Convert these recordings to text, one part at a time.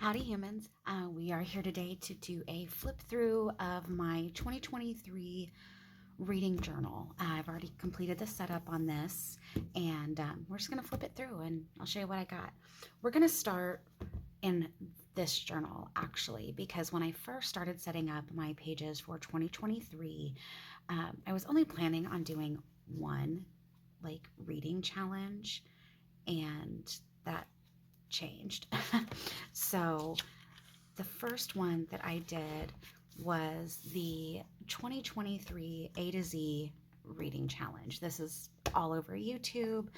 Howdy humans. We are here today to do a flip through of my 2023 reading journal. I've already completed the setup on this and we're just going to flip it through and I'll show you what I got. We're going to start in this journal actually because when I first started setting up my pages for 2023, I was only planning on doing one reading challenge and that changed. So the first one that I did was the 2023 A to Z reading challenge. This is all over YouTube.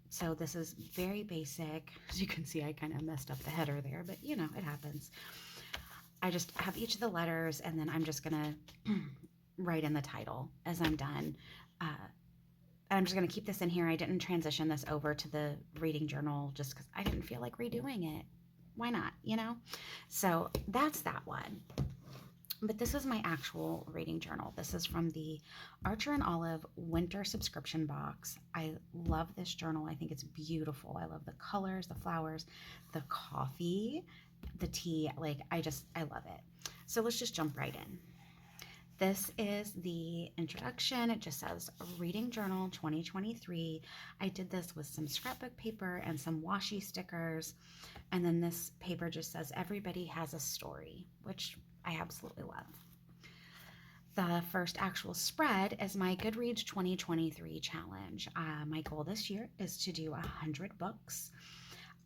So this is very basic. As you can see, I kind of messed up the header there, but you know, it happens. I just have each of the letters and then I'm just gonna write in the title as I'm done. I'm just going to keep this in here. I didn't transition this over to the reading journal just because I didn't feel like redoing it. Why not, you know? So that's that one. But this is my actual reading journal. This is from the Archer and Olive winter subscription box. I love this journal. I think it's beautiful. I love the colors, the flowers, the coffee, the tea. I love it. So let's just jump right in. This is the introduction. It just says Reading Journal 2023. I did this with some scrapbook paper and some washi stickers. And then this paper just says Everybody Has a Story, which I absolutely love. The first actual spread is my Goodreads 2023 challenge. My goal this year is to do 100 books.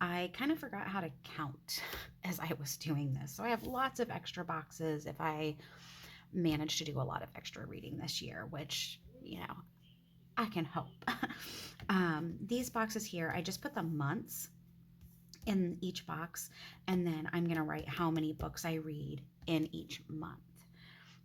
I kind of forgot how to count as I was doing this. So I have lots of extra boxes if I managed to do a lot of extra reading this year, which, you know, I can hope. These boxes here, I just put the months in each box, and then I'm going to write how many books I read in each month.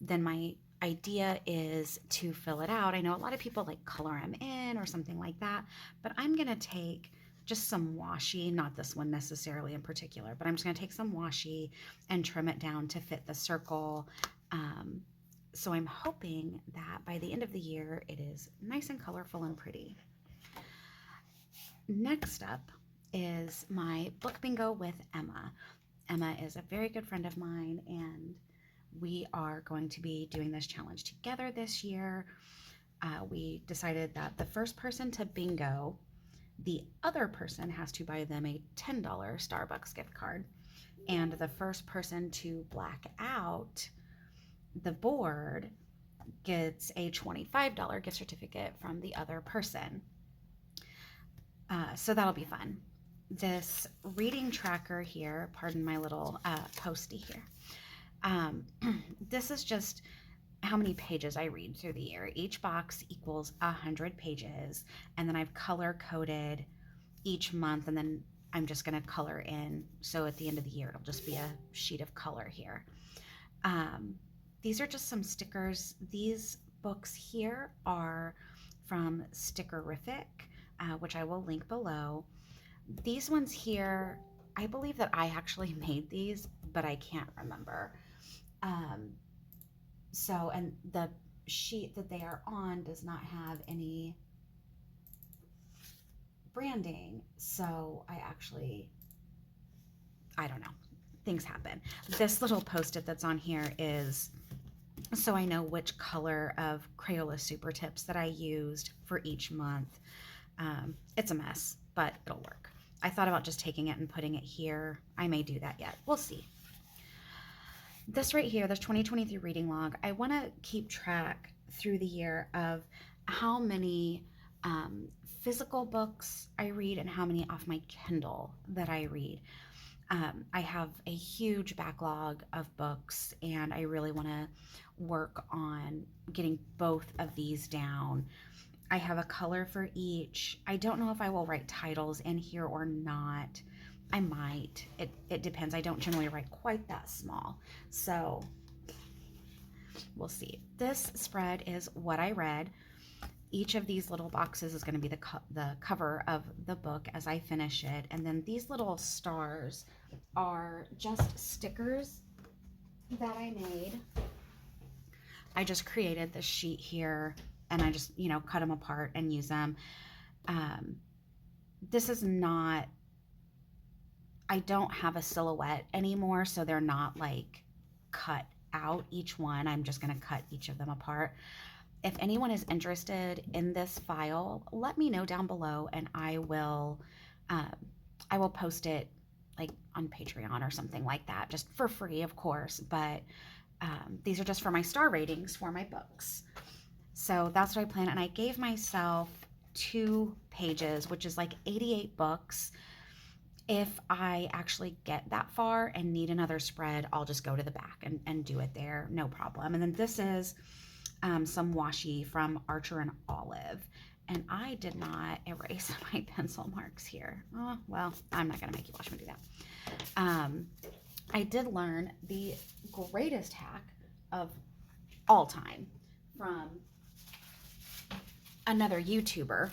Then my idea is to fill it out. I know a lot of people like color them in or something like that, but I'm going to take just some washi, not this one necessarily in particular, but I'm just going to take some washi and trim it down to fit the circle. So I'm hoping that by the end of the year, it is nice and colorful and pretty. Next up is my book bingo with Emma. Emma is a very good friend of mine, and we are going to be doing this challenge together this year. We decided that the first person to bingo, the other person has to buy them a $10 Starbucks gift card. And the first person to black out the board gets a $25 gift certificate from the other person. So that'll be fun. This reading tracker here, pardon my little posty here. This is just how many pages I read through the year. Each box equals 100 pages, and then I've color coded each month, and then I'm just going to color in. So at the end of the year, it'll just be a sheet of color here. These are just some stickers. These books here are from Stickerific, which I will link below. These ones here, I believe that I actually made these, but I can't remember. And the sheet that they are on does not have any branding. So I don't know. Things happen. This little post-it that's on here is so I know which color of Crayola Super Tips that I used for each month. It's a mess, but it'll work. I thought about just taking it and putting it here. I may do that yet. We'll see. This right here, this 2023 reading log, I want to keep track through the year of how many physical books I read and how many off my Kindle that I read. I have a huge backlog of books, and I really want to work on getting both of these down. I have a color for each. I don't know if I will write titles in here or not. I might. It depends. I don't generally write quite that small. So we'll see. This spread is what I read. Each of these little boxes is going to be the cover of the book as I finish it. And then these little stars are just stickers that I made. I just created this sheet here and I just, cut them apart and use them. This is not I don't have a silhouette anymore, so they're not like cut out each one. I'm just going to cut each of them apart. If anyone is interested in this file, let me know down below, and um, I will post it like on Patreon or something like that, just for free, of course. But these are just for my star ratings for my books. So that's what I plan. And I gave myself 2 pages, which is like 88 books. If I actually get that far and need another spread, I'll just go to the back and do it there, no problem. And then this is some washi from Archer and Olive. And I did not erase my pencil marks here. Oh, well, I'm not going to make you watch me do that. I did learn the greatest hack of all time from another YouTuber.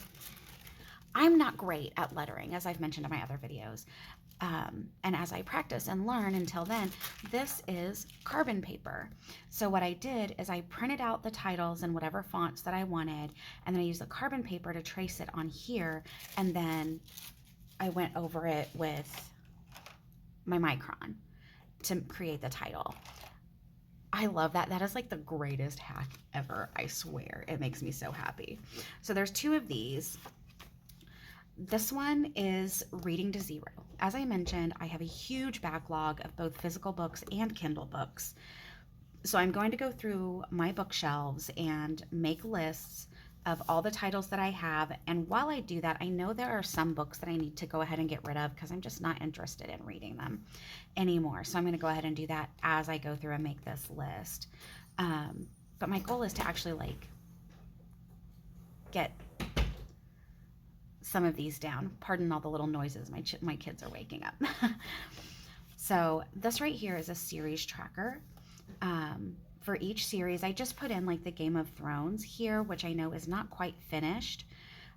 I'm not great at lettering, as I've mentioned in my other videos. And as I practice and learn until then, this is carbon paper. So what I did is I printed out the titles in whatever fonts that I wanted, and then I used the carbon paper to trace it on here, and then I went over it with my micron to create the title. I love that. That is like the greatest hack ever, I swear. It makes me so happy. So there's 2 of these. This one is Reading to Zero. As I mentioned, I have a huge backlog of both physical books and Kindle books. So I'm going to go through my bookshelves and make lists of all the titles that I have. And while I do that, I know there are some books that I need to go ahead and get rid of because I'm just not interested in reading them anymore. So I'm going to go ahead and do that as I go through and make this list. But my goal is to actually like get some of these down. Pardon all the little noises. My kids are waking up. So this right here is a series tracker. For each series, I just put in like the Game of Thrones here, which I know is not quite finished.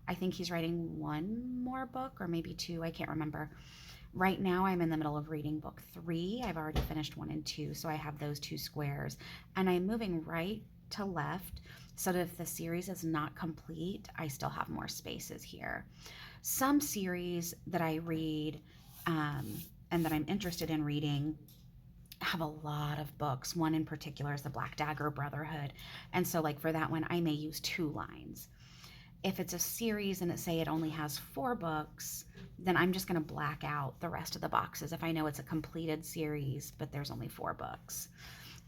I think he's writing 1 more book or maybe 2. I can't remember. Right now, I'm in the middle of reading book 3. I've already finished 1 and 2, so I have those 2 squares. And I'm moving right to left so that if the series is not complete, I still have more spaces here. Some series that I read and that I'm interested in reading have a lot of books. One in particular is the Black Dagger Brotherhood. And so like for that one, I may use 2 lines. If it's a series and it only has 4 books, then I'm just going to black out the rest of the boxes if I know it's a completed series, but there's only 4 books.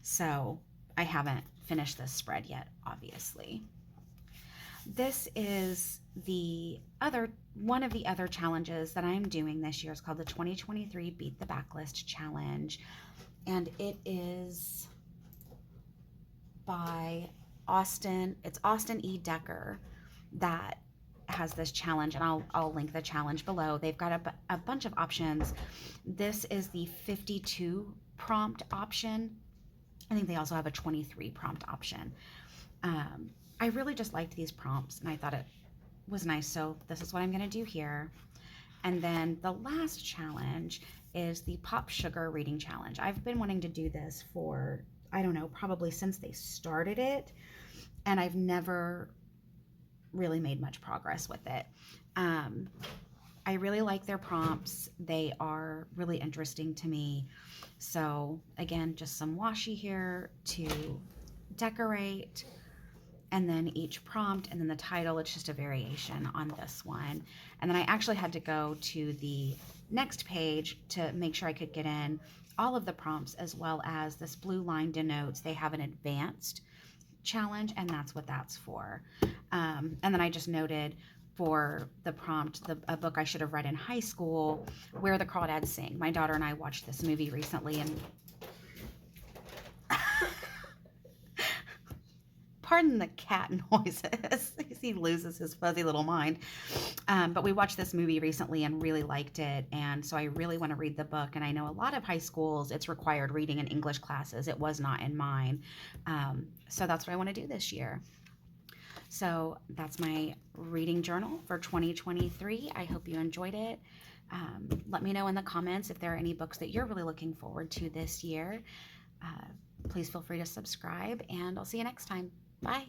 So I haven't finished this spread yet, obviously. This is one of the other challenges that I'm doing this year. It's called the 2023 Beat the Backlist Challenge. And it is by Austin. It's Austin E. Decker that has this challenge, and I'll link the challenge below. They've got a bunch of options. This is the 52 prompt option. I think they also have a 23 prompt option. I really just liked these prompts, and I thought it was nice, so this is what I'm going to do here. And then the last challenge is the PopSugar Reading Challenge. I've been wanting to do this for, I don't know, probably since they started it, and I've never really made much progress with it. I really like their prompts. They are really interesting to me. So again, just some washi here to decorate, and then each prompt, and then the title, it's just a variation on this one. And then I actually had to go to the next page to make sure I could get in all of the prompts, as well as this blue line denotes they have an advanced challenge, and that's what that's for. And then I just noted for the prompt, a book I should have read in high school, Where the Crawdads Sing. My daughter and I watched this movie recently, and pardon the cat noises. He loses his fuzzy little mind. But we watched this movie recently and really liked it. And so I really want to read the book. And I know a lot of high schools, it's required reading in English classes. It was not in mine. So that's what I want to do this year. So that's my reading journal for 2023. I hope you enjoyed it. Let me know in the comments if there are any books that you're really looking forward to this year. Please feel free to subscribe, and I'll see you next time. Bye.